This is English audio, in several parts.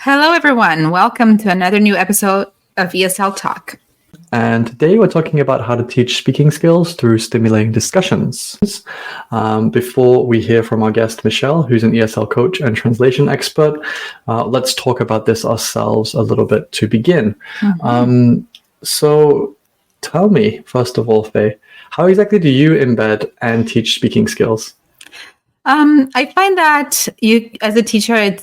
Hello, everyone. Welcome to another new episode of ESL Talk. And today we're talking about how to teach speaking skills through stimulating discussions. Before we hear from our guest, Michelle, who's an ESL coach and translation expert, let's talk about this ourselves a little bit to begin. So tell me, first of all, Faye, how exactly do you embed and teach speaking skills? I find that you, as a teacher,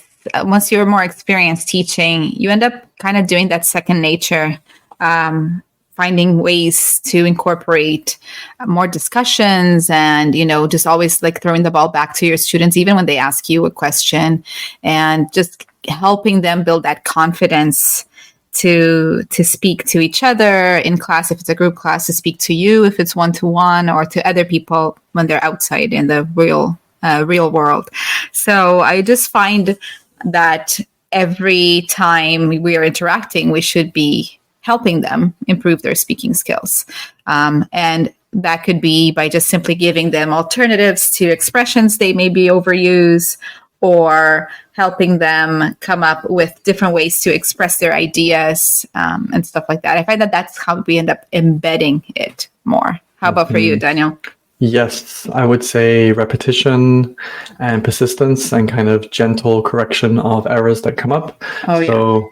once you're more experienced teaching, you end up kind of doing that second nature, finding ways to incorporate more discussions and, just always like throwing the ball back to your students, even when they ask you a question, and just helping them build that confidence to speak to each other in class, if it's a group class, to speak to you, if it's one-to-one, or to other people when they're outside in the real world. So I just find that every time we are interacting, we should be helping them improve their speaking skills. And that could be by just simply giving them alternatives to expressions they maybe overuse, or helping them come up with different ways to express their ideas and stuff like that. I find that that's how we end up embedding it more. How about for you, Daniel? Yes, I would say repetition and persistence and kind of gentle correction of errors that come up. So,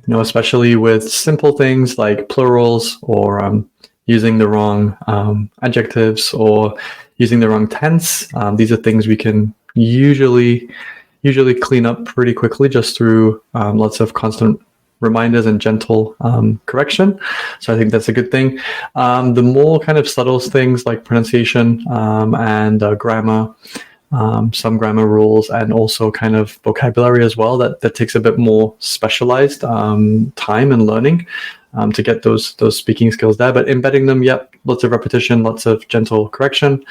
especially with simple things like plurals or using the wrong adjectives or using the wrong tense. These are things we can usually clean up pretty quickly just through lots of constant reminders and gentle correction. So I think that's a good thing. The more kind of subtle things like pronunciation and grammar, some grammar rules, and also kind of vocabulary as well, that takes a bit more specialized time and learning to get those speaking skills there. But embedding them, lots of repetition, lots of gentle correction.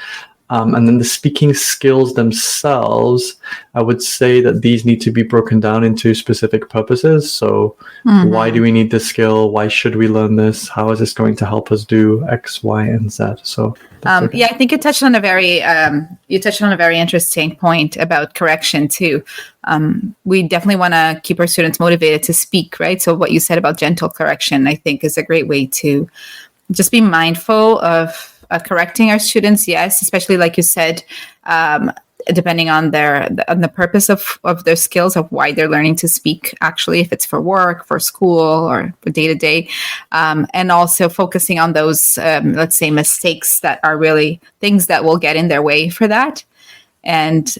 And then the speaking skills themselves, I would say that these need to be broken down into specific purposes. So why do we need this skill? Why should we learn this? How is this going to help us do X, Y, and Z? So I think you touched on a very interesting point about correction too. We definitely want to keep our students motivated to speak, right? So what you said about gentle correction, I think, is a great way to just be mindful of correcting our students, yes, especially like you said, depending on the purpose of their skills, of why they're learning to speak, actually, if it's for work, for school, or for day-to-day, and also focusing on those, let's say, mistakes that are really things that will get in their way for that, and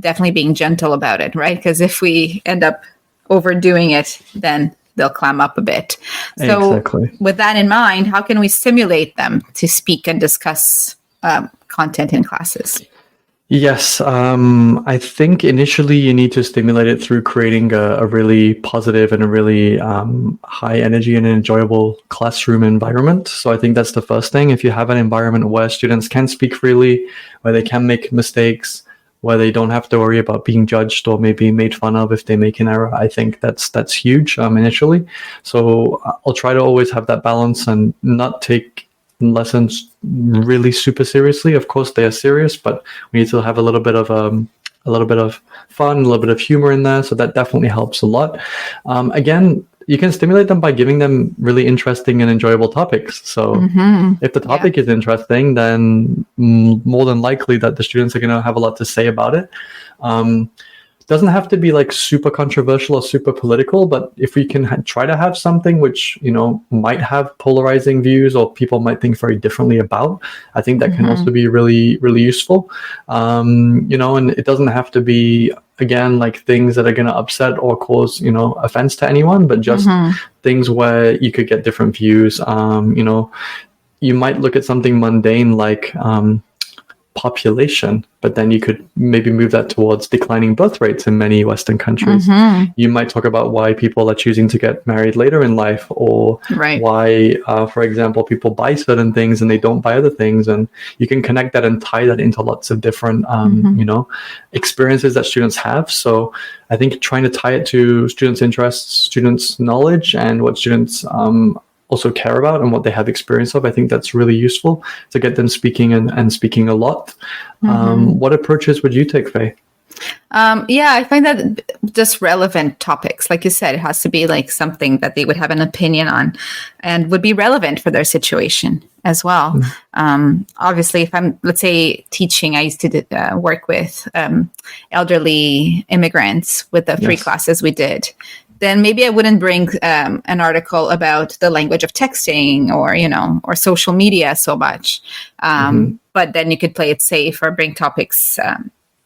definitely being gentle about it, right? Because if we end up overdoing it, then they'll clam up a bit. So with that in mind, how can we stimulate them to speak and discuss content in classes? Yes, I think initially you need to stimulate it through creating a really positive and a really high energy and enjoyable classroom environment. So I think that's the first thing. If you have an environment where students can speak freely, where they can make mistakes, where they don't have to worry about being judged or maybe made fun of if they make an error, I think that's huge initially. So I'll try to always have that balance and not take lessons really super seriously. Of course, they are serious, but we need to have a little bit of fun, a little bit of humor in there. So that definitely helps a lot. Again, you can stimulate them by giving them really interesting and enjoyable topics. So if the topic is interesting, then more than likely that the students are going to have a lot to say about it. Doesn't have to be like super controversial or super political, but if we can try to have something which, might have polarizing views or people might think very differently about, I think that can also be really, really useful. And it doesn't have to be, again, like things that are going to upset or cause, offense to anyone, but just things where you could get different views. You might look at something mundane like population, but then you could maybe move that towards declining birth rates in many Western countries. You might talk about why people are choosing to get married later in life, or why, for example, people buy certain things and they don't buy other things. And you can connect that and tie that into lots of different, experiences that students have. So I think trying to tie it to students' interests, students' knowledge, and what students also care about and what they have experience of, I think that's really useful to get them speaking and speaking a lot. What approaches would you take, Faye? Yeah, I find that just relevant topics, like you said, it has to be like something that they would have an opinion on and would be relevant for their situation as well. Obviously, if I'm, let's say, teaching, I used to work with elderly immigrants with the free Yes. classes we did. Then maybe I wouldn't bring an article about the language of texting or, or social media so much. But then you could play it safe or bring topics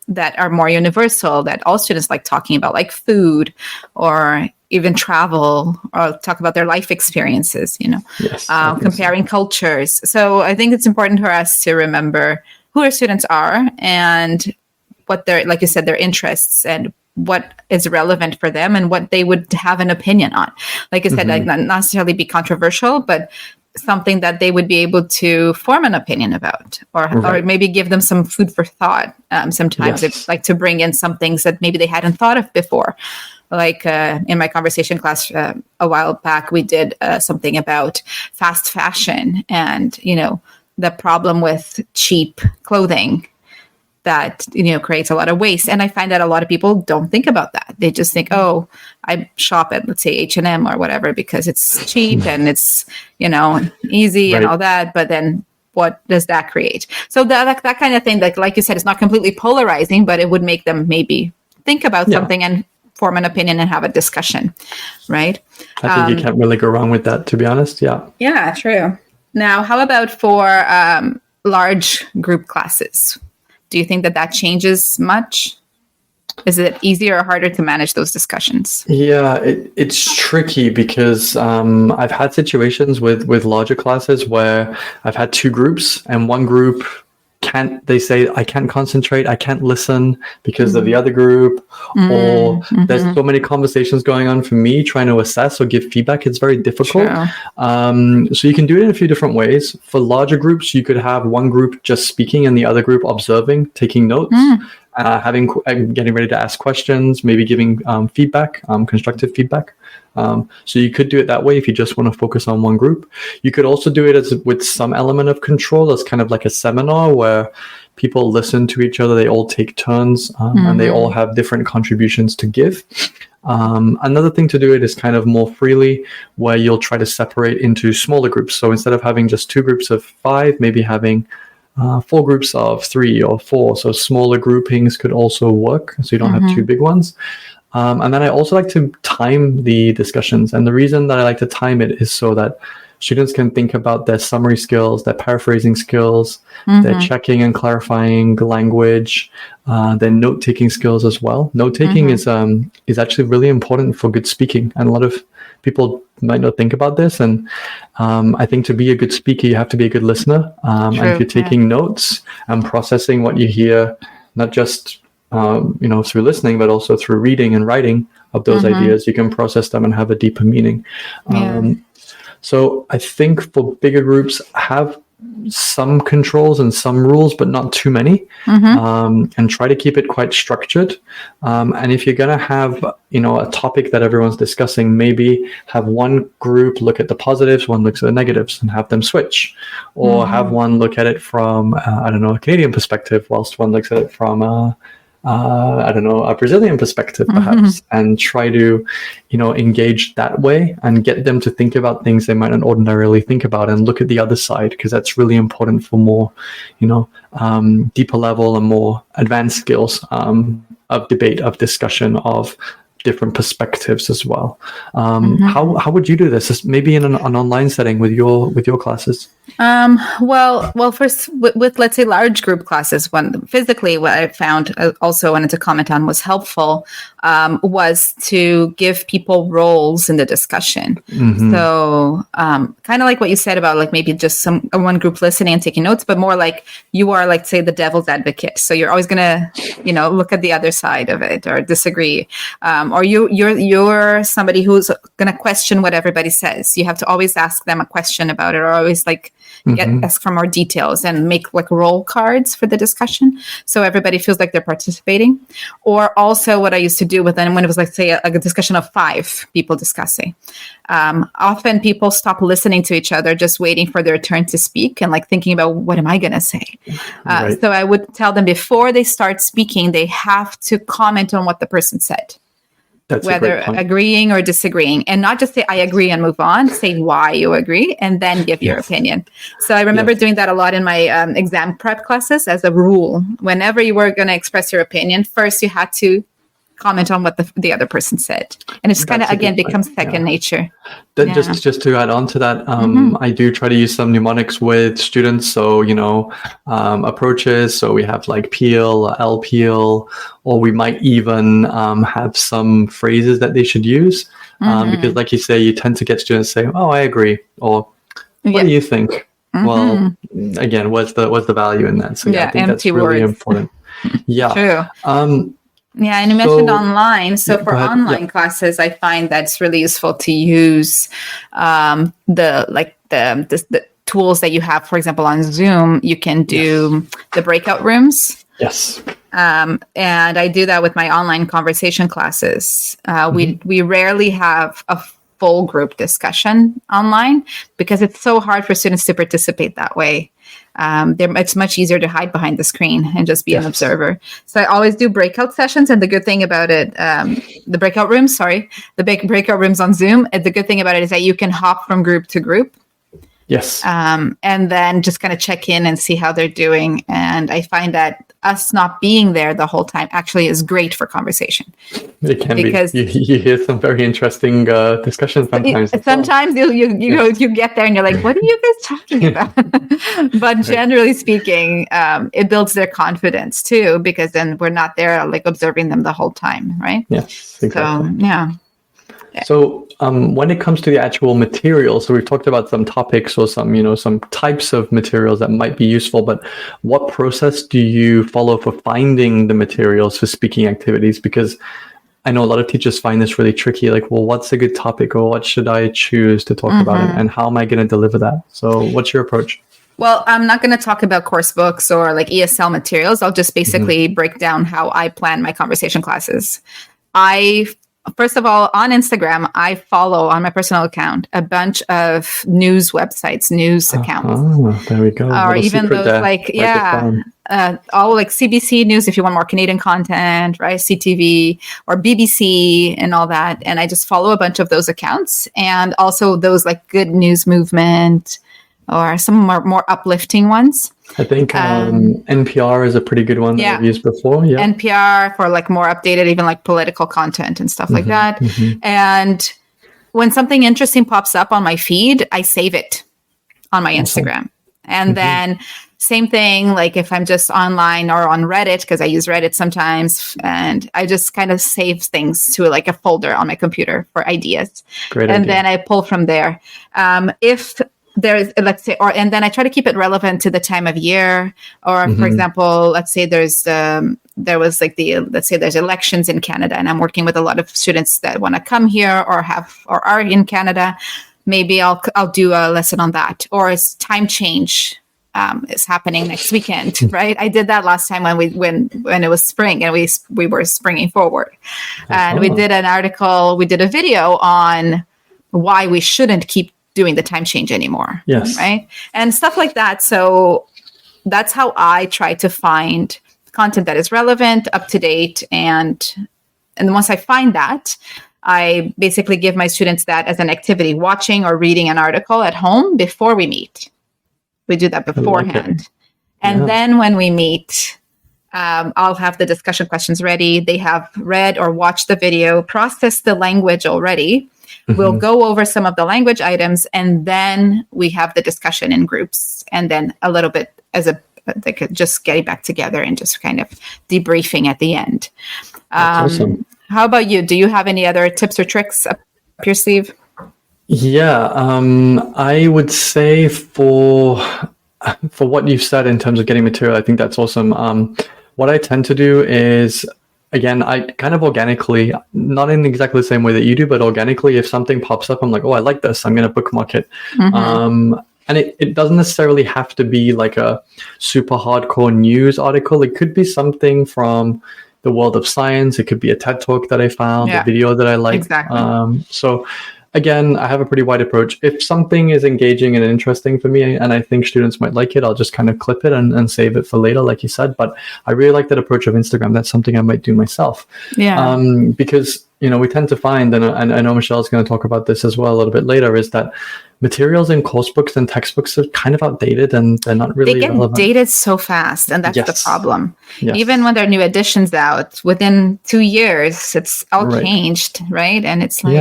that are more universal that all students like talking about, like food or even travel, or talk about their life experiences, Yes, I think so. comparing cultures. So I think it's important for us to remember who our students are and what their, like you said, their interests and what is relevant for them and what they would have an opinion on. Like I said, like not necessarily be controversial, but something that they would be able to form an opinion about, or maybe give them some food for thought. Sometimes it's like to bring in some things that maybe they hadn't thought of before. Like in my conversation class a while back, we did something about fast fashion and, the problem with cheap clothing that, creates a lot of waste. And I find that a lot of people don't think about that. They just think, oh, I shop at, let's say, H&M or whatever, because it's cheap and it's, easy and all that. But then what does that create? So that kind of thing, like you said, it's not completely polarizing, but it would make them maybe think about something and form an opinion and have a discussion, right? I think you can't really go wrong with that, to be honest. Yeah. Yeah, true. Now, how about for large group classes? Do you think that changes much? Is it easier or harder to manage those discussions? Yeah, it's tricky because I've had situations with larger classes where I've had two groups and one group they say, I can't concentrate, I can't listen because of the other group, or there's so many conversations going on for me trying to assess or give feedback. It's very difficult. So you can do it in a few different ways. For larger groups, you could have one group just speaking and the other group observing, taking notes. Getting ready to ask questions, maybe giving feedback, constructive feedback. So you could do it that way if you just want to focus on one group. You could also do it with some element of control, as kind of like a seminar where people listen to each other, they all take turns, and they all have different contributions to give. Another thing to do it is kind of more freely, where you'll try to separate into smaller groups. So instead of having just two groups of 5, maybe having 4 groups of 3 or 4. So smaller groupings could also work. So you don't have 2 big ones. And then I also like to time the discussions. And the reason that I like to time it is so that students can think about their summary skills, their paraphrasing skills, their checking and clarifying language, their note-taking skills as well. Note-taking is actually really important for good speaking. And a lot of people might not think about this. And I think to be a good speaker, you have to be a good listener. And if you're taking notes and processing what you hear, not just through listening, but also through reading and writing of those ideas, you can process them and have a deeper meaning. So I think for bigger groups, have some controls and some rules, but not too many, and try to keep it quite structured. And if you're going to have, a topic that everyone's discussing, maybe have one group look at the positives, one looks at the negatives, and have them switch, or have one look at it from, a Canadian perspective, whilst one looks at it from a Brazilian perspective, perhaps, and try to, engage that way and get them to think about things they might not ordinarily think about and look at the other side, because that's really important for more, deeper level and more advanced skills of debate, of discussion, of different perspectives as well. How would you do this? Maybe in an online setting with your classes? Well, first with let's say large group classes, physically what I found also wanted to comment on was helpful was to give people roles in the discussion. So kind of like what you said about like maybe just one group listening and taking notes, but more like you are like, say, the devil's advocate. So you're always going to, look at the other side of it or disagree. Or you're somebody who's going to question what everybody says. You have to always ask them a question about it, or always like ask for more details and make like roll cards for the discussion, so everybody feels like they're participating. Or also what I used to do with them when it was like, say, a discussion of 5 people discussing, often people stop listening to each other, just waiting for their turn to speak and like thinking about, what am I going to say? Right. So I would tell them, before they start speaking, they have to comment on what the person said. That's Whether agreeing or disagreeing, and not just say I agree and move on, say why you agree and then give your opinion. So I remember doing that a lot in my exam prep classes as a rule. Whenever you were going to express your opinion, first you had to comment on what the other person said, and it's kind of again becomes second nature. Then just to add on to that, I do try to use some mnemonics with students. So approaches. So we have like peel, LPL, or we might even have some phrases that they should use, because, like you say, you tend to get students saying, "Oh, I agree," or "What do you think?" Well, again, what's the value in that? So I think that's really important. True. Yeah, and you mentioned online. So for online classes, I find that's really useful to use the tools that you have. For example, on Zoom, you can do the breakout rooms. Yes. And I do that with my online conversation classes. We rarely have a full group discussion online because it's so hard for students to participate that way. It's much easier to hide behind the screen and just be an observer. So I always do breakout sessions. And the good thing about it, the breakout rooms on Zoom, the good thing about it is that you can hop from group to group. Yes. And then just kind of check in and see how they're doing. And I find that us not being there the whole time actually is great for conversation. It can because be. You hear some very interesting discussions sometimes. Sometimes you get there and you're like, what are you guys talking about? But generally speaking, it builds their confidence too, because then we're not there like observing them the whole time, right? Yes, exactly. So, yeah. So when it comes to the actual material, so we've talked about some topics or some types of materials that might be useful, but what process do you follow for finding the materials for speaking activities? Because I know a lot of teachers find this really tricky, like, well, what's a good topic, or what should I choose to talk about, and how am I going to deliver that? So what's your approach? Well, I'm not going to talk about course books or like ESL materials. I'll just basically break down how I plan my conversation classes. First of all, on Instagram, I follow on my personal account a bunch of news websites, news accounts. Oh, there we go. Or even those all like CBC News if you want more Canadian content, right? CTV or BBC and all that. And I just follow a bunch of those accounts, and also those like Good News Movement or some more uplifting ones. I think NPR is a pretty good one that I've used before. Yeah, NPR for like more updated, even like political content and stuff like that. And when something interesting pops up on my feed, I save it on my Instagram. And then same thing, like if I'm just online or on Reddit, because I use Reddit sometimes, and I just kind of save things to like a folder on my computer for ideas. Great idea. Then I pull from there. If there's, let's say, and then I try to keep it relevant to the time of year. Or, for example, let's say there's there's elections in Canada, and I'm working with a lot of students that want to come here or are in Canada. Maybe I'll do a lesson on that. Or it's time change is happening next weekend, right? I did that last time when it was spring and we were springing forward, and we did an article, we did a video on why we shouldn't keep doing the time change anymore. Yes. Right. And stuff like that. So that's how I try to find content that is relevant, up to date. And once I find that, I basically give my students that as an activity, watching or reading an article at home before we meet. We do that beforehand. And then when we meet, I'll have the discussion questions ready. They have read or watched the video, processed the language already. We'll go over some of the language items, and then we have the discussion in groups, and then a little bit just getting back together and just kind of debriefing at the end. That's awesome. How about you? Do you have any other tips or tricks up your sleeve? Yeah, I would say for what you've said in terms of getting material, I think that's awesome. What I tend to do is, again, I kind of organically, not in exactly the same way that you do, but organically, if something pops up, I'm like, oh, I like this, I'm going to bookmark it. And it doesn't necessarily have to be like a super hardcore news article. It could be something from the world of science. It could be a TED Talk that I found, a video that I like. Exactly. So again, I have a pretty wide approach. If something is engaging and interesting for me and I think students might like it, I'll just kind of clip it and save it for later, like you said. But I really like that approach of Instagram. That's something I might do myself. Yeah. Because, we tend to find, and I know Michelle's going to talk about this as well a little bit later, is that materials in course books and textbooks are kind of outdated and they're not really relevant. They get dated so fast, and that's the problem. Even when there are new editions out, within 2 years, it's all changed, right? And it's like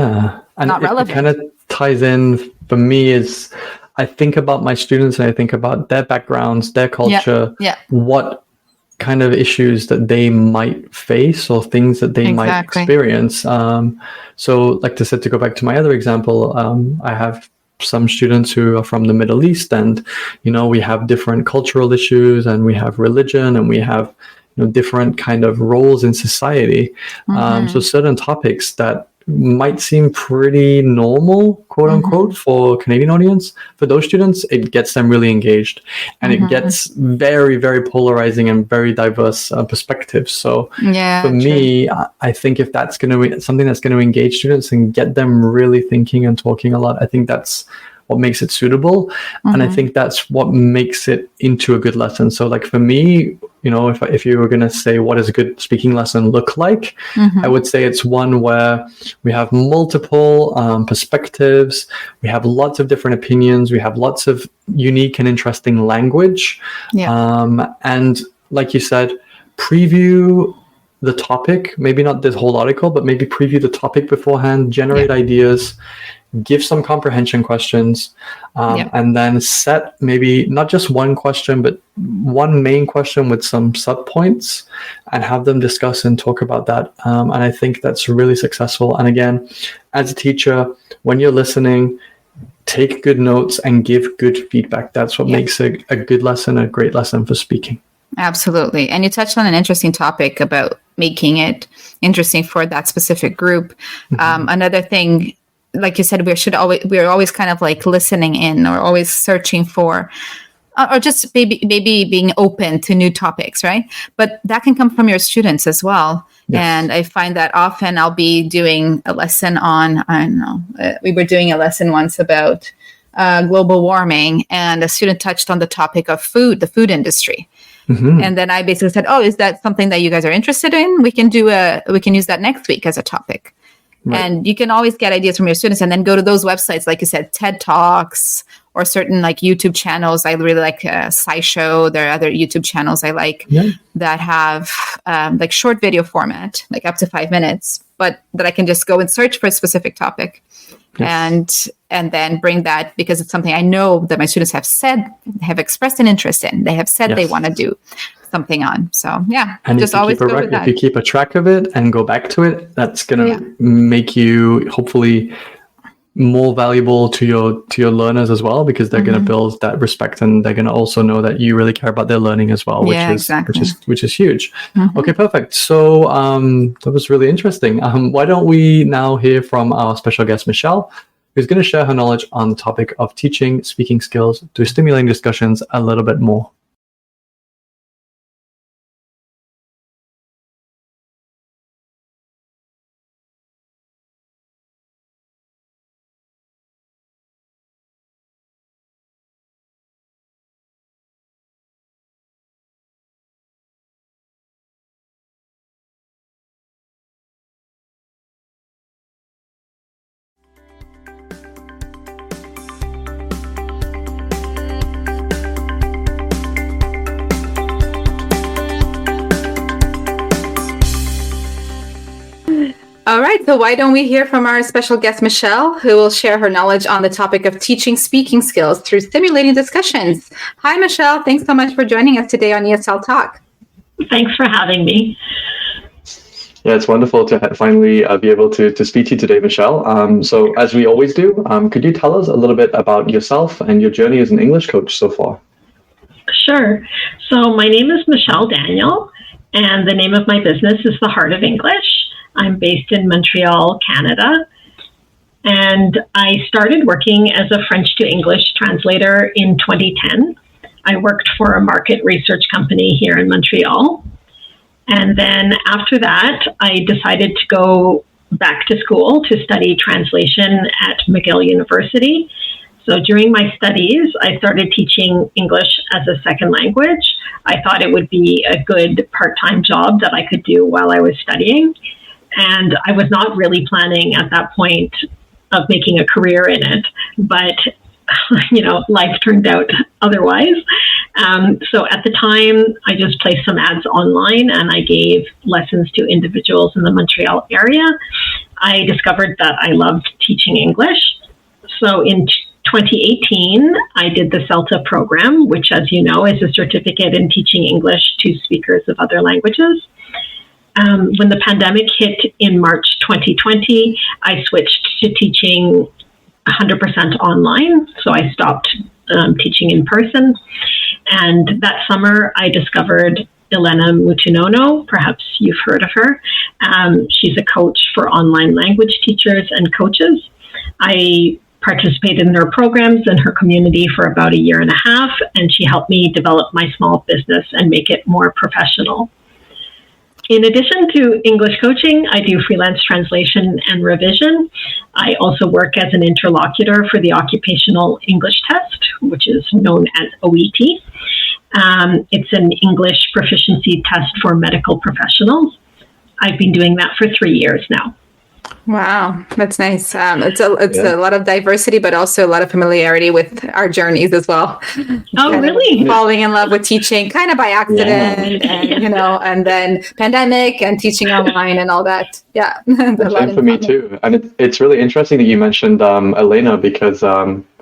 and not relevant. It kind of ties in for me is I think about my students and I think about their backgrounds, their culture, what kind of issues that they might face or things that they might experience. So like I said, to go back to my other example, I have some students who are from the Middle East, and we have different cultural issues, and we have religion, and we have different kind of roles in society. So certain topics that might seem pretty normal, quote unquote, for Canadian audience, for those students, it gets them really engaged, and it gets very, very polarizing and very diverse perspectives. So for me, I think if that's going to be something that's going to engage students and get them really thinking and talking a lot, I think that's what makes it suitable. And I think that's what makes it into a good lesson. So like for me, if you were going to say, what does a good speaking lesson look like? I would say it's one where we have multiple perspectives. We have lots of different opinions. We have lots of unique and interesting language. And like you said, preview the topic, maybe not this whole article, but maybe preview the topic beforehand, generate ideas, give some comprehension questions, and then set maybe not just one question, but one main question with some sub points, and have them discuss and talk about that. And I think that's really successful. And again, as a teacher, when you're listening, take good notes and give good feedback. That's what makes a good lesson a great lesson for speaking. Absolutely. And you touched on an interesting topic about making it interesting for that specific group. Another thing, like you said, we're always kind of like listening in, or always searching for, or just maybe being open to new topics, right? But that can come from your students as well. And I find that often I'll be doing a lesson on, I don't know, we were doing a lesson once about global warming, and a student touched on the topic of food, the food industry. And then I basically said, oh, is that something that you guys are interested in? We can use that next week as a topic. And you can always get ideas from your students, and then go to those websites, like you said, TED Talks, or certain like YouTube channels. I really like SciShow. There are other YouTube channels I like that have like short video format, like up to 5 minutes, but that I can just go and search for a specific topic. And then bring that, because it's something I know that my students have expressed an interest in. They have said they want to do something on. So and just always go with that. If you keep a track of it and go back to it, that's gonna make you hopefully more valuable to your learners as well, because they're gonna build that respect, and they're gonna also know that you really care about their learning as well, which is huge. Okay, perfect. So that was really interesting. Why don't we now hear from our special guest, Michelle, who's going to share her knowledge on the topic of teaching speaking skills through stimulating discussions a little bit more. All right, so why don't we hear from our special guest, Michelle, who will share her knowledge on the topic of teaching speaking skills through stimulating discussions. Hi, Michelle. Thanks so much for joining us today on ESL Talk. Thanks for having me. Yeah, it's wonderful to finally be able to speak to you today, Michelle. So as we always do, could you tell us a little bit about yourself and your journey as an English coach so far? Sure. So my name is Michelle Daniel, and the name of my business is The Heart of English. I'm based in Montreal, Canada, and I started working as a French to English translator in 2010. I worked for a market research company here in Montreal, and then after that, I decided to go back to school to study translation at McGill University. So during my studies, I started teaching English as a second language. I thought it would be a good part-time job that I could do while I was studying. And I was not really planning at that point of making a career in it, but life turned out otherwise. So at the time, I just placed some ads online and I gave lessons to individuals in the Montreal area. I discovered that I loved teaching English. So in 2018, I did the CELTA program, which, as you know, is a certificate in teaching English to speakers of other languages. When the pandemic hit in March 2020, I switched to teaching 100% online. So I stopped teaching in person. And that summer, I discovered Elena Mutunono. Perhaps you've heard of her. She's a coach for online language teachers and coaches. I participated in her programs and her community for about a year and a half, and she helped me develop my small business and make it more professional. In addition to English coaching, I do freelance translation and revision. I also work as an interlocutor for the Occupational English Test, which is known as OET. It's an English proficiency test for medical professionals. I've been doing that for 3 years now. Wow, that's nice. It's a lot of diversity, but also a lot of familiarity with our journeys as well. Oh, really? Falling in love with teaching kind of by accident, and and then pandemic and teaching online and all that. Yeah, same for me too. And it's really interesting that you mentioned Elena, because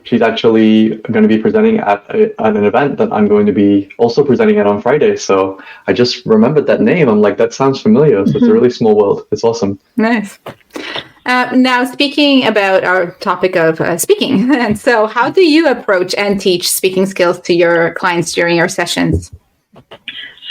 she's actually going to be presenting at an event that I'm going to be also presenting at on Friday. So I just remembered that name. I'm like, that sounds familiar. So it's a really small world. It's awesome. Nice. Now, speaking about our topic of speaking, and so how do you approach and teach speaking skills to your clients during your sessions?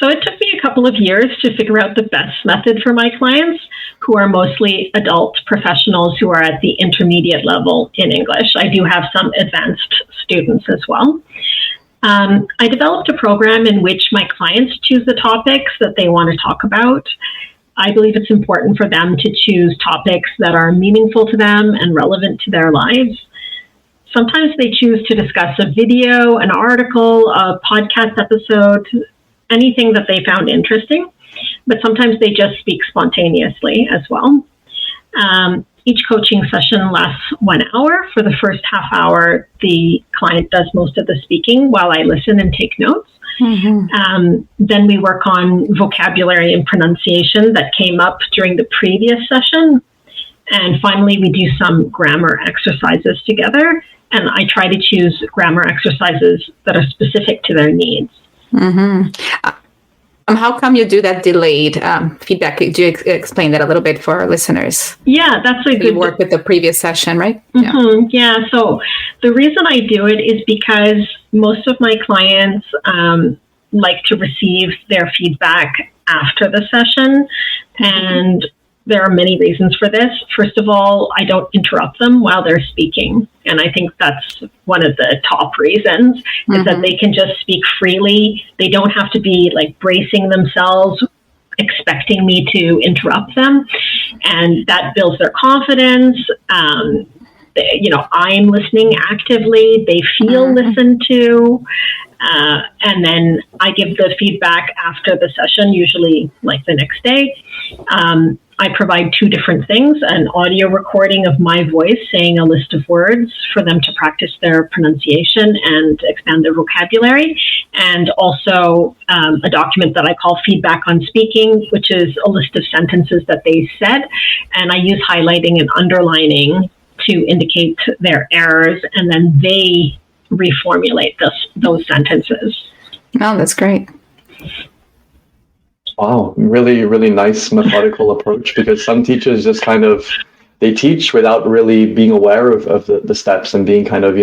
So it took me a couple of years to figure out the best method for my clients, who are mostly adult professionals who are at the intermediate level in English. I do have some advanced students as well. I developed a program in which my clients choose the topics that they want to talk about. I believe it's important for them to choose topics that are meaningful to them and relevant to their lives. Sometimes they choose to discuss a video, an article, a podcast episode, anything that they found interesting, but sometimes they just speak spontaneously as well. Each coaching session lasts 1 hour. For the first half hour, the client does most of the speaking while I listen and take notes. Mm-hmm. Then we work on vocabulary and pronunciation that came up during the previous session. And finally, we do some grammar exercises together. And I try to choose grammar exercises that are specific to their needs. Mm-hmm. How come you do that delayed feedback? Could you explain that a little bit for our listeners? Yeah, that's a good... You work with the previous session, right? Mm-hmm. Yeah, so the reason I do it is because most of my clients like to receive their feedback after the session. And there are many reasons for this. First of all, I don't interrupt them while they're speaking. And I think that's one of the top reasons, is that they can just speak freely. They don't have to be like bracing themselves, expecting me to interrupt them. And that builds their confidence. I'm listening actively. They feel listened to. And then I give the feedback after the session, usually like the next day. I provide 2 different things: an audio recording of my voice saying a list of words for them to practice their pronunciation and expand their vocabulary, and also a document that I call Feedback on Speaking, which is a list of sentences that they said, and I use highlighting and underlining to indicate their errors, and then they reformulate those sentences. Oh, that's great. Wow, really, really nice methodical approach, because some teachers just kind of, they teach without really being aware of the steps and being kind of,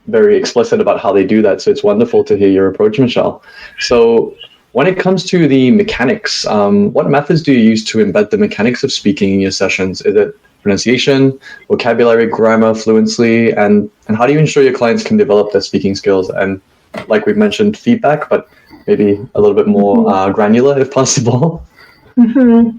very explicit about how they do that. So it's wonderful to hear your approach, Michelle. So when it comes to the mechanics, what methods do you use to embed the mechanics of speaking in your sessions? Is it pronunciation, vocabulary, grammar, fluency, and how do you ensure your clients can develop their speaking skills? And like we've mentioned, feedback, but maybe a little bit more granular if possible. Mm-hmm.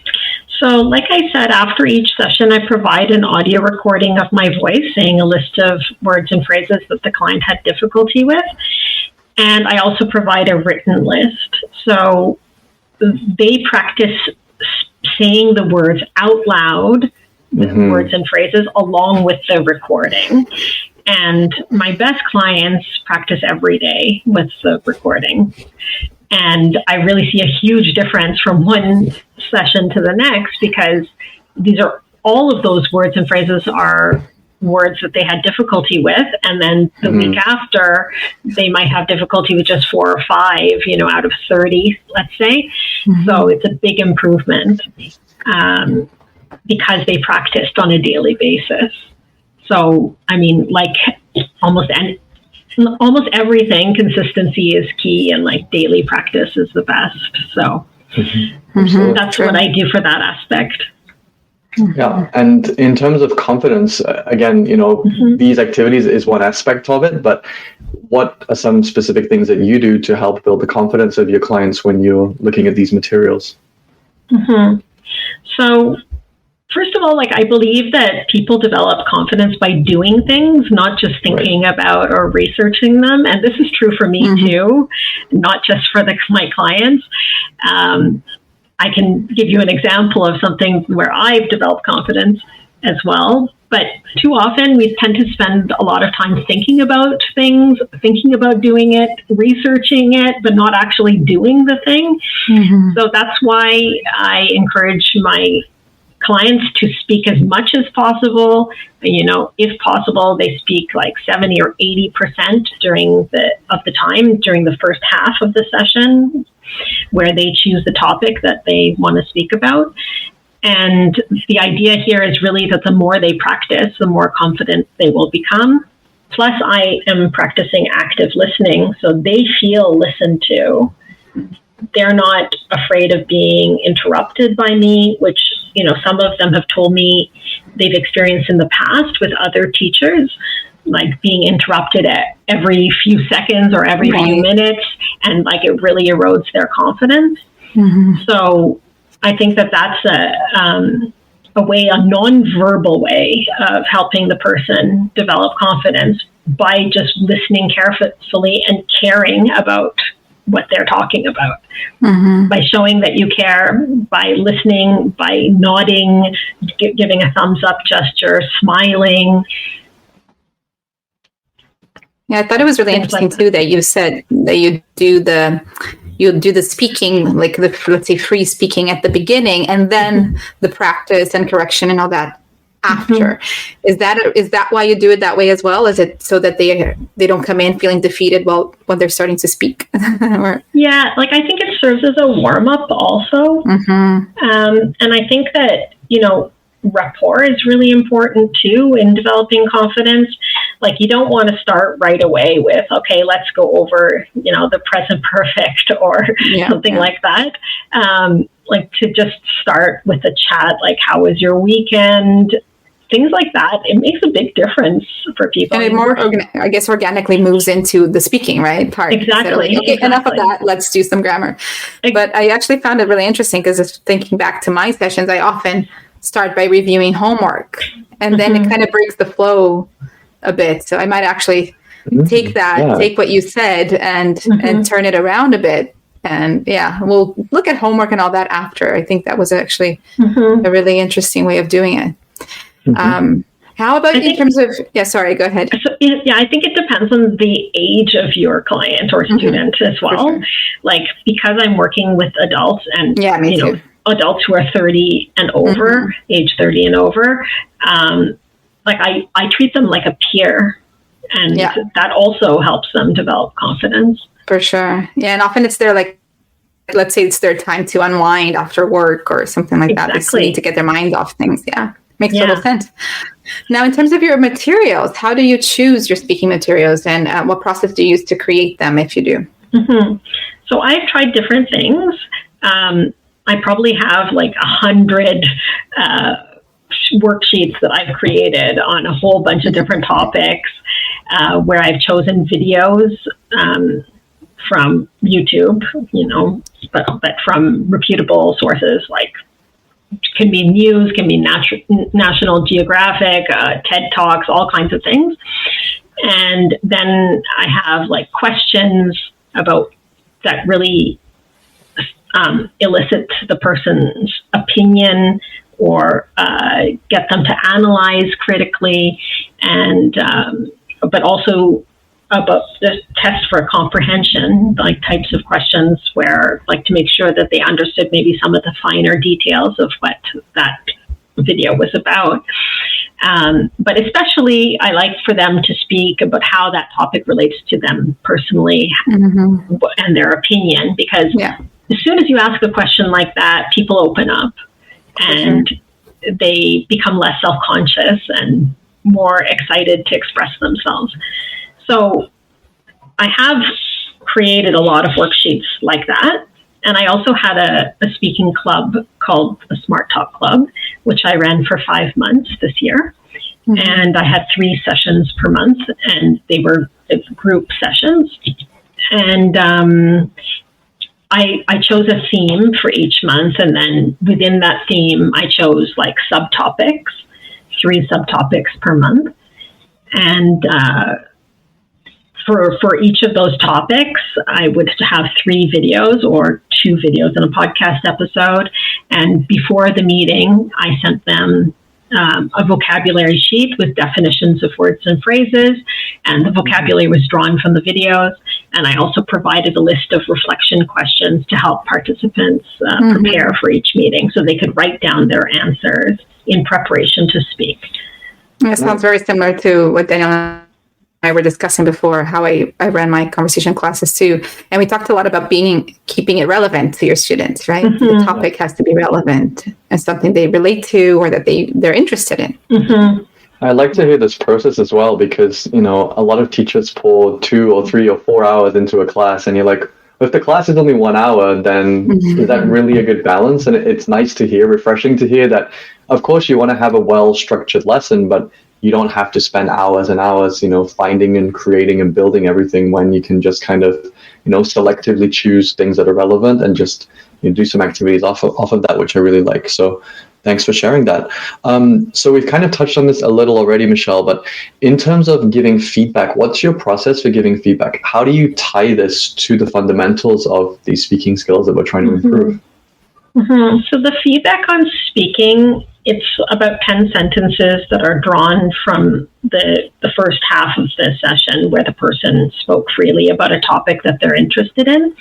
So like I said, after each session, I provide an audio recording of my voice saying a list of words and phrases that the client had difficulty with. And I also provide a written list. So they practice saying the words out loud, Mm-hmm. words and phrases, along with the recording. And my best clients practice every day with the recording. And I really see a huge difference from one session to the next, because these are all of those words and phrases are words that they had difficulty with. And then the week after, they might have difficulty with just 4 or 5, out of 30, let's say. So it's a big improvement because they practiced on a daily basis. So, I mean, like almost everything, consistency is key, and like daily practice is the best. So that's what I do for that aspect. Yeah, and in terms of confidence, again, these activities is one aspect of it, but what are some specific things that you do to help build the confidence of your clients when you're looking at these materials? So, first of all, like I believe that people develop confidence by doing things, not just thinking about or researching them. And this is true for me too, not just for my clients. I can give you an example of something where I've developed confidence as well. But too often we tend to spend a lot of time thinking about things, thinking about doing it, researching it, but not actually doing the thing. So that's why I encourage my clients to speak as much as possible. If possible, they speak like 70 or 80% during the time during the first half of the session, where they choose the topic that they want to speak about. And the idea here is really that the more they practice, the more confident they will become. Plus, I am practicing active listening, so they feel listened to. They're not afraid of being interrupted by me, which, some of them have told me they've experienced in the past with other teachers, like being interrupted at every few seconds or every few minutes, and like it really erodes their confidence. So I think that that's a non-verbal way of helping the person develop confidence, by just listening carefully and caring about what they're talking about, by showing that you care, by listening, by nodding, giving a thumbs up gesture, smiling. Yeah, I thought it was really interesting too that you said that you do the speaking, like let's say free speaking at the beginning, and then the practice and correction and all that after. Is that why you do it that way as well? Is it so that they don't come in feeling defeated when they're starting to speak? Yeah, like I think it serves as a warm up also. And I think that rapport is really important too in developing confidence. Like you don't want to start right away with, okay, let's go over, the present perfect or something like that. Like to just start with a chat, like how was your weekend? Things like that. It makes a big difference for people. And it organically moves into the speaking, right? Part. Exactly. Okay, enough of that. Let's do some grammar. But I actually found it really interesting because thinking back to my sessions, I often start by reviewing homework, and then it kind of breaks the flow a bit. So I might actually take what you said and turn it around a bit. And we'll look at homework and all that after. I think that was actually a really interesting way of doing it. How about in terms of, sorry, go ahead. So, I think it depends on the age of your client or student as well. Sure. Like, because I'm working with adults and, adults who are 30 and over, age 30 and over, like I treat them like a peer, and that also helps them develop confidence. For sure. Yeah. And often it's their, like, let's say it's their time to unwind after work or something like that. They just need to get their minds off things. Yeah. Makes total sense. Now, in terms of your materials, how do you choose your speaking materials, and what process do you use to create them if you do? Mm-hmm. So I've tried different things. I probably have like 100 worksheets that I've created on a whole bunch of different topics, where I've chosen videos from YouTube, but from reputable sources, like can be news, can be National Geographic, TED Talks, all kinds of things. And then I have like questions about that really elicit the person's opinion or get them to analyze critically, and but also about the test for comprehension, like types of questions where, like, to make sure that they understood maybe some of the finer details of what that video was about. But especially I like for them to speak about how that topic relates to them personally, mm-hmm. and their opinion, because as soon as you ask a question like that, people open up and they become less self-conscious and more excited to express themselves. So I have created a lot of worksheets like that. And I also had a speaking club called the Smart Talk Club, which I ran for 5 months this year. Mm-hmm. And I had 3 sessions per month, and they were group sessions. And I chose a theme for each month. And then within that theme, I chose like subtopics, 3 subtopics per month. And for each of those topics, I would have 3 videos or 2 videos in a podcast episode. And before the meeting, I sent them a vocabulary sheet with definitions of words and phrases, and the vocabulary was drawn from the videos. And I also provided a list of reflection questions to help participants prepare for each meeting, so they could write down their answers in preparation to speak. It sounds very similar to what Daniel and I were discussing before, how I ran my conversation classes too. And we talked a lot about keeping it relevant to your students, right? Mm-hmm. The topic has to be relevant and something they relate to or that they're interested in. Mm-hmm. I like to hear this process as well, because, a lot of teachers pour 2 or 3 or 4 hours into a class, and you're like, if the class is only 1 hour, then is that really a good balance? And it's nice to hear, refreshing to hear that, of course, you want to have a well-structured lesson, but you don't have to spend hours and hours, finding and creating and building everything, when you can just kind of, selectively choose things that are relevant and just do some activities off of that, which I really like. So thanks for sharing that. So we've kind of touched on this a little already, Michelle, but in terms of giving feedback, what's your process for giving feedback? How do you tie this to the fundamentals of these speaking skills that we're trying to improve? Mm-hmm. So the feedback on speaking, it's about 10 sentences that are drawn from the first half of the session, where the person spoke freely about a topic that they're interested in.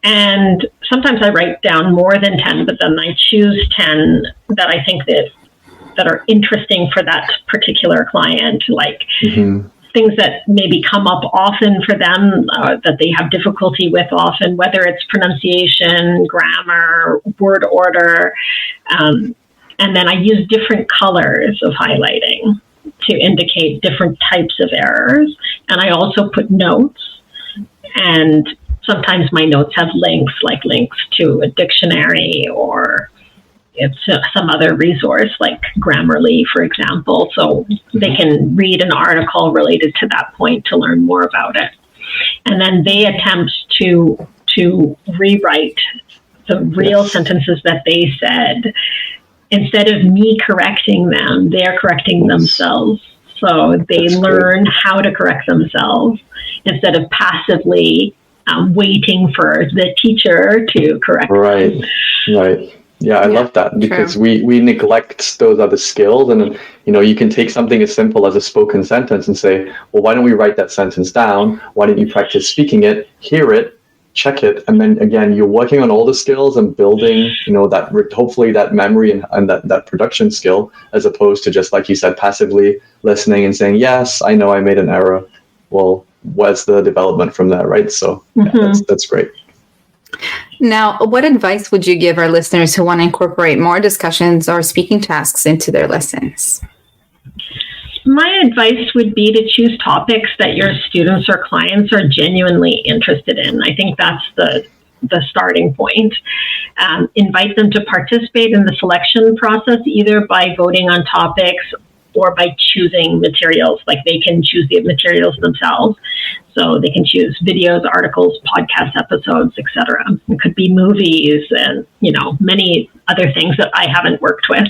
And sometimes I write down more than 10, but then I choose 10 that I think that are interesting for that particular client, like things that maybe come up often for them, that they have difficulty with often, whether it's pronunciation, grammar, word order. And then I use different colors of highlighting to indicate different types of errors. And I also put notes, and sometimes my notes have links, like links to a dictionary, or it's some other resource like Grammarly, for example. So they can read an article related to that point to learn more about it. And then they attempt to rewrite the real sentences that they said. Instead of me correcting them, they're correcting themselves. So they learn how to correct themselves instead of passively waiting for the teacher to correct them. Right. Yeah, I love that, because we neglect those other skills. And, you can take something as simple as a spoken sentence and say, well, why don't we write that sentence down? Why don't you practice speaking it, hear it, check it, and then again, you're working on all the skills and building, that hopefully that memory and that production skill, as opposed to just, like you said, passively listening and saying, yes, I know I made an error. Well, where's the development from there, right? So that's great. Now, what advice would you give our listeners who want to incorporate more discussions or speaking tasks into their lessons? My advice would be to choose topics that your students or clients are genuinely interested in. I think that's the starting point. Invite them to participate in the selection process, either by voting on topics or by choosing materials. Like, they can choose the materials themselves. So they can choose videos, articles, podcast episodes, etc. It could be movies and, many other things that I haven't worked with.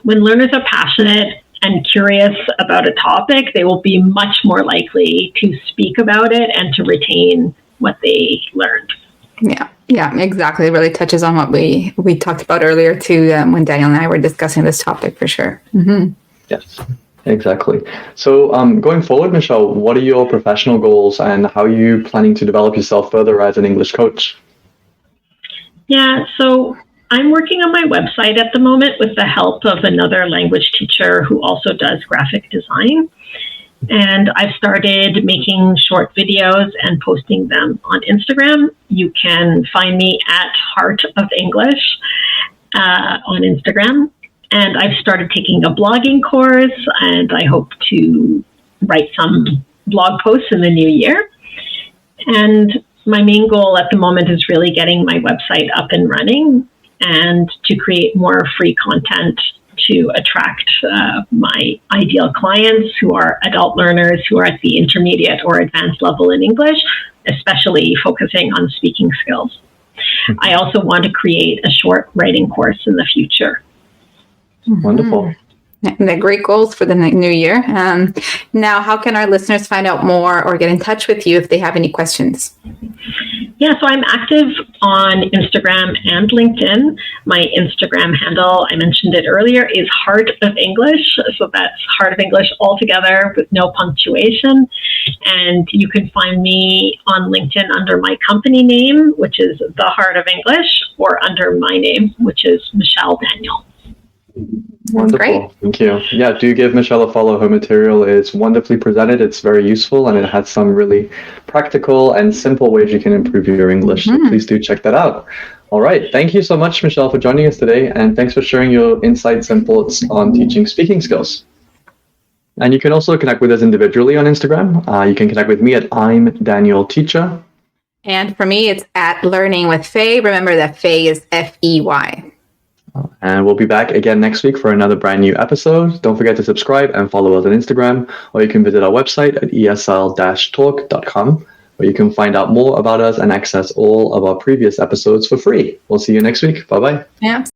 When learners are passionate and curious about a topic, they will be much more likely to speak about it and to retain what they learned. Yeah, exactly. It really touches on what we talked about earlier too, when Daniel and I were discussing this topic, for sure. Mm-hmm. Yes, exactly. So going forward, Michelle, what are your professional goals and how are you planning to develop yourself further as an English coach? Yeah, so I'm working on my website at the moment with the help of another language teacher who also does graphic design. And I've started making short videos and posting them on Instagram. You can find me at Heart of English on Instagram. And I've started taking a blogging course, and I hope to write some blog posts in the new year. And my main goal at the moment is really getting my website up and running and to create more free content to attract my ideal clients who are adult learners who are at the intermediate or advanced level in English, especially focusing on speaking skills. Mm-hmm. I also want to create a short writing course in the future. Wonderful. And they're great goals for the new year. Now, how can our listeners find out more or get in touch with you if they have any questions? Yeah, so I'm active on Instagram and LinkedIn. My Instagram handle, I mentioned it earlier, is Heart of English. So that's Heart of English all together with no punctuation. And you can find me on LinkedIn under my company name, which is The Heart of English, or under my name, which is Michelle Daniel. Wonderful. Great. Thank you. Yeah, do give Michelle a follow. Her material is wonderfully presented. It's very useful, and it has some really practical and simple ways you can improve your English. So please do check that out. All right. Thank you so much, Michelle, for joining us today, and thanks for sharing your insights and thoughts on teaching speaking skills. And you can also connect with us individually on Instagram. You can connect with me at I'm Daniel Teacher. And for me, it's at Learning with Faye. Remember that Faye is F-E-Y. And we'll be back again next week for another brand new episode. Don't forget to subscribe and follow us on Instagram, or you can visit our website at esl-talk.com, where you can find out more about us and access all of our previous episodes for free. We'll see you next week. Bye-bye. Yeah.